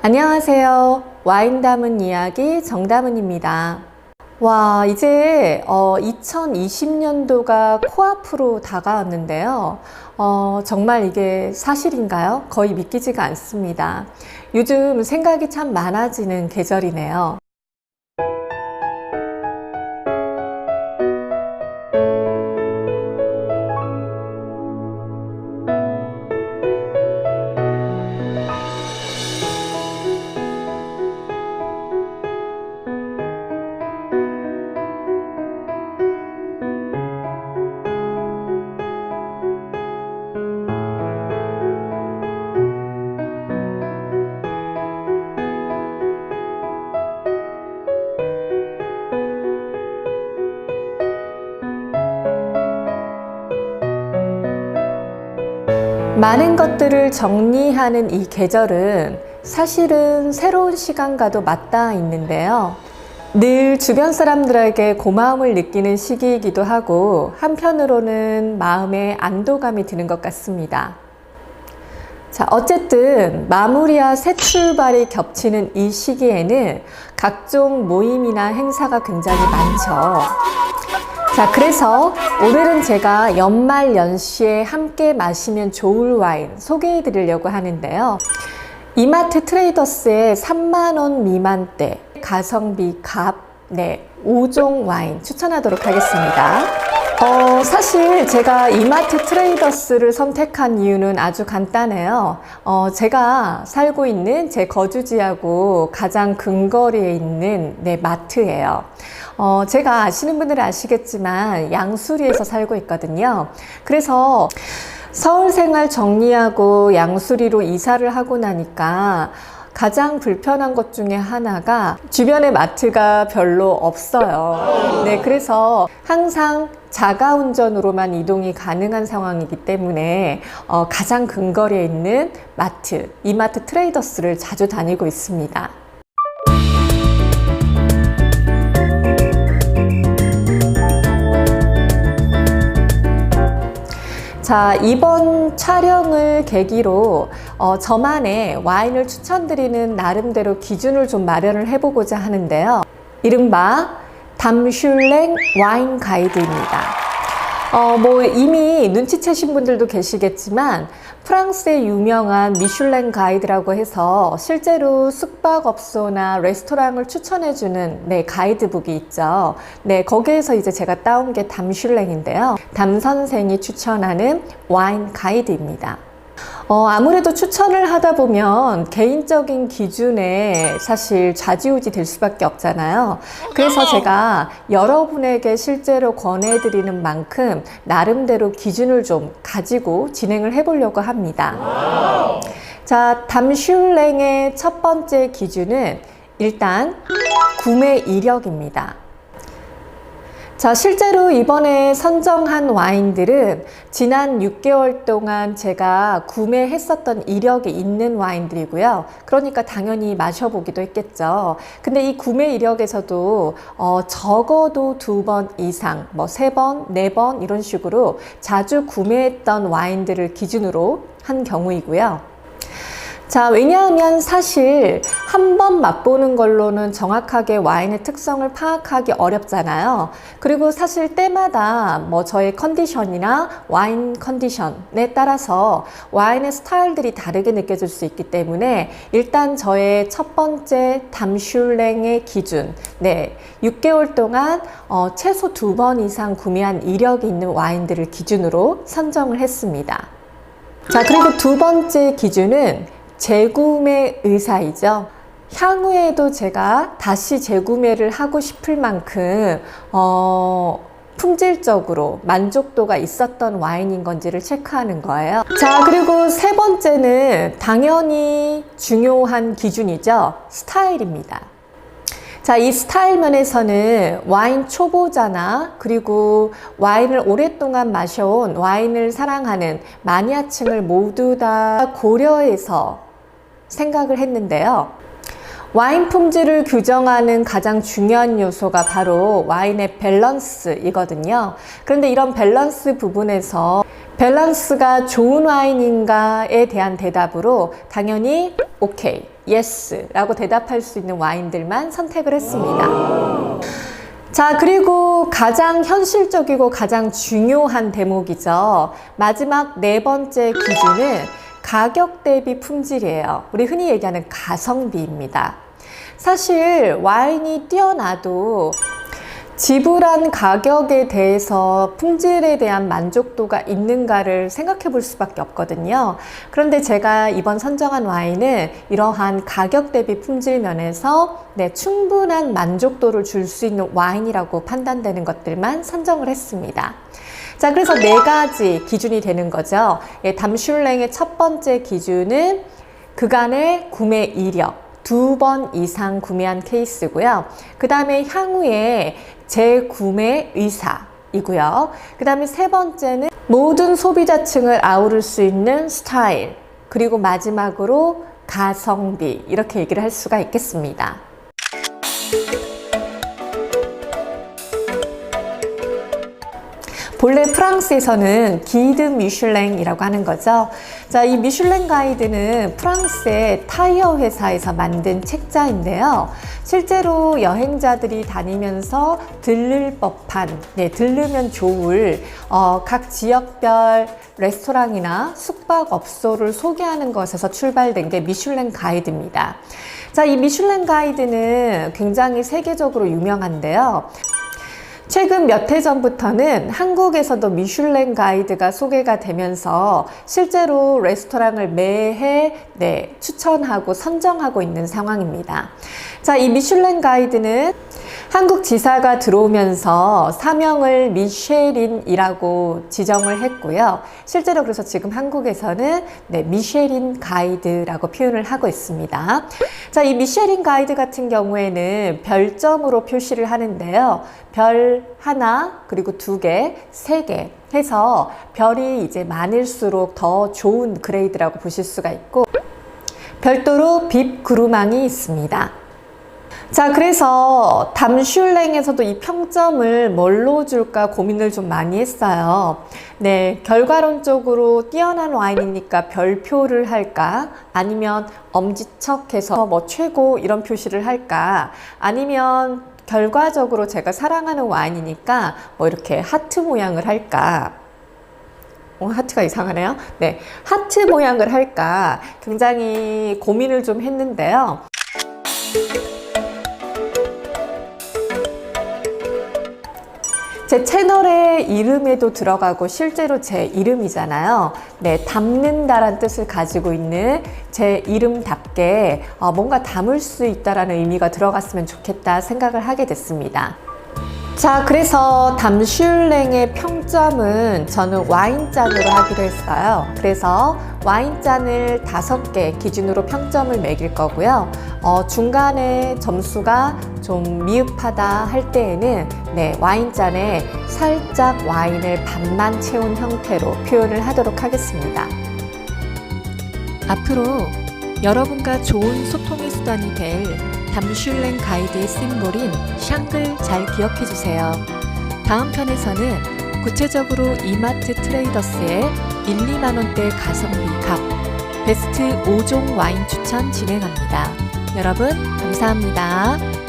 안녕하세요. 와인 담은 이야기 정담은입니다. 와, 이제 2020년도가 코앞으로 다가왔는데요. 정말 이게 사실인가요? 거의 믿기지가 않습니다. 요즘 생각이 참 많아지는 계절이네요. 많은 것들을 정리하는 이 계절은 사실은 새로운 시간과도 맞닿아 있는데요. 늘 주변 사람들에게 고마움을 느끼는 시기이기도 하고 한편으로는 마음에 안도감이 드는 것 같습니다. 자, 어쨌든 마무리와 새 출발이 겹치는 이 시기에는 각종 모임이나 행사가 굉장히 많죠. 자, 그래서 오늘은 제가 연말 연시에 함께 마시면 좋을 와인 소개해 드리려고 하는데요. 이마트 트레이더스의 3만원 미만대 가성비 갑 5종 와인 추천하도록 하겠습니다. 사실 제가 이마트 트레이더스를 선택한 이유는 아주 간단해요. 제가 살고 있는 제 거주지하고 가장 근거리에 있는 마트예요. 제가 아시는 분들은 아시겠지만 양수리에서 살고 있거든요. 그래서 서울 생활 정리하고 양수리로 이사를 하고 나니까 가장 불편한 것 중에 하나가 주변에 마트가 별로 없어요. 그래서 항상 자가 운전으로만 이동이 가능한 상황이기 때문에 가장 근거리에 있는 마트, 이마트 트레이더스를 자주 다니고 있습니다. 자, 이번 촬영을 계기로 저만의 와인을 추천드리는 나름대로 기준을 좀 마련을 해보고자 하는데요. 이른바 담슐랭 와인 가이드입니다. 이미 눈치채신 분들도 계시겠지만 프랑스의 유명한 미슐랭 가이드라고 해서 실제로 숙박업소나 레스토랑을 추천해주는 가이드북이 있죠. 거기에서 이제 제가 따온 게 담슐랭인데요. 담 선생이 추천하는 와인 가이드입니다. 아무래도 추천을 하다 보면 개인적인 기준에 사실 좌지우지 될 수밖에 없잖아요. 그래서 제가 여러분에게 실제로 권해드리는 만큼 나름대로 기준을 좀 가지고 진행을 해보려고 합니다. 자, 담슐랭의 첫 번째 기준은 일단 구매 이력입니다. 자, 실제로 이번에 선정한 와인들은 지난 6개월 동안 제가 구매했었던 이력이 있는 와인들이고요. 그러니까 당연히 마셔보기도 했겠죠. 근데 이 구매 이력에서도 적어도 2번 이상, 3번, 4번 이런 식으로 자주 구매했던 와인들을 기준으로 한 경우이고요. 자, 왜냐하면 사실 한 번 맛보는 걸로는 정확하게 와인의 특성을 파악하기 어렵잖아요. 그리고 사실 때마다 저의 컨디션이나 와인 컨디션에 따라서 와인의 스타일들이 다르게 느껴질 수 있기 때문에 일단 저의 첫 번째 담슐랭의 기준, 6개월 동안 최소 2번 이상 구매한 이력이 있는 와인들을 기준으로 선정을 했습니다. 자, 그리고 두 번째 기준은 재구매 의사이죠. 향후에도 제가 다시 재구매를 하고 싶을 만큼 품질적으로 만족도가 있었던 와인인 건지를 체크하는 거예요. 자, 그리고 세 번째는 당연히 중요한 기준이죠. 스타일입니다. 자, 이 스타일 면에서는 와인 초보자나 그리고 와인을 오랫동안 마셔온 와인을 사랑하는 마니아층을 모두 다 고려해서 생각을 했는데요. 와인 품질을 규정하는 가장 중요한 요소가 바로 와인의 밸런스이거든요. 그런데 이런 밸런스 부분에서 밸런스가 좋은 와인인가에 대한 대답으로 당연히 오케이, 예스 라고 대답할 수 있는 와인들만 선택을 했습니다. 자, 그리고 가장 현실적이고 가장 중요한 대목이죠. 마지막 네 번째 기준은 가격 대비 품질이에요. 우리 흔히 얘기하는 가성비입니다. 사실 와인이 뛰어나도 지불한 가격에 대해서 품질에 대한 만족도가 있는가를 생각해 볼 수밖에 없거든요. 그런데 제가 이번 선정한 와인은 이러한 가격 대비 품질 면에서 충분한 만족도를 줄 수 있는 와인이라고 판단되는 것들만 선정을 했습니다. 자, 그래서 네 가지 기준이 되는 거죠. 담슐랭의 첫 번째 기준은 그간의 구매 이력. 2번 이상 구매한 케이스고요. 그 다음에 향후에 재구매 의사이고요. 그 다음에 세 번째는 모든 소비자층을 아우를 수 있는 스타일, 그리고 마지막으로 가성비, 이렇게 얘기를 할 수가 있겠습니다. 본래 프랑스에서는 기드 미슐랭이라고 하는 거죠. 자, 이 미슐랭 가이드는 프랑스의 타이어 회사에서 만든 책자인데요. 실제로 여행자들이 다니면서 들를 법한, 들르면 좋을 각 지역별 레스토랑이나 숙박업소를 소개하는 것에서 출발된 게 미슐랭 가이드입니다. 자, 이 미슐랭 가이드는 굉장히 세계적으로 유명한데요. 최근 몇 해 전부터는 한국에서도 미슐랭 가이드가 소개가 되면서 실제로 레스토랑을 매해 추천하고 선정하고 있는 상황입니다. 자, 이 미슐랭 가이드는 한국 지사가 들어오면서 사명을 미쉐린이라고 지정을 했고요. 실제로 그래서 지금 한국에서는 미쉐린 가이드라고 표현을 하고 있습니다. 자, 이 미쉐린 가이드 같은 경우에는 별점으로 표시를 하는데요. 별 하나, 그리고 2개, 3개 해서 별이 이제 많을수록 더 좋은 그레이드라고 보실 수가 있고, 별도로 빕 그루망이 있습니다. 자, 그래서 담슐랭에서도 이 평점을 뭘로 줄까 고민을 좀 많이 했어요. 결과론적으로 뛰어난 와인이니까 별표를 할까? 아니면 엄지척해서 최고 이런 표시를 할까? 아니면 결과적으로 제가 사랑하는 와인이니까 이렇게 하트 모양을 할까? 하트가 이상하네요. 하트 모양을 할까? 굉장히 고민을 좀 했는데요. 제 채널의 이름에도 들어가고 실제로 제 이름이잖아요. 담는다라는 뜻을 가지고 있는 제 이름답게 뭔가 담을 수 있다라는 의미가 들어갔으면 좋겠다 생각을 하게 됐습니다. 자, 그래서 담슐랭의 평점은 저는 와인잔으로 하기로 했어요. 그래서 와인잔을 5개 기준으로 평점을 매길 거고요. 중간에 점수가 좀 미흡하다 할 때에는 와인잔에 살짝 와인을 반만 채운 형태로 표현을 하도록 하겠습니다. 앞으로 여러분과 좋은 소통의 수단이 될 담슐랭 가이드의 심볼인 샹글 잘 기억해 주세요. 다음 편에서는 구체적으로 이마트 트레이더스의 1, 2만 원대 가성비 값 베스트 5종 와인 추천 진행합니다. 여러분 감사합니다.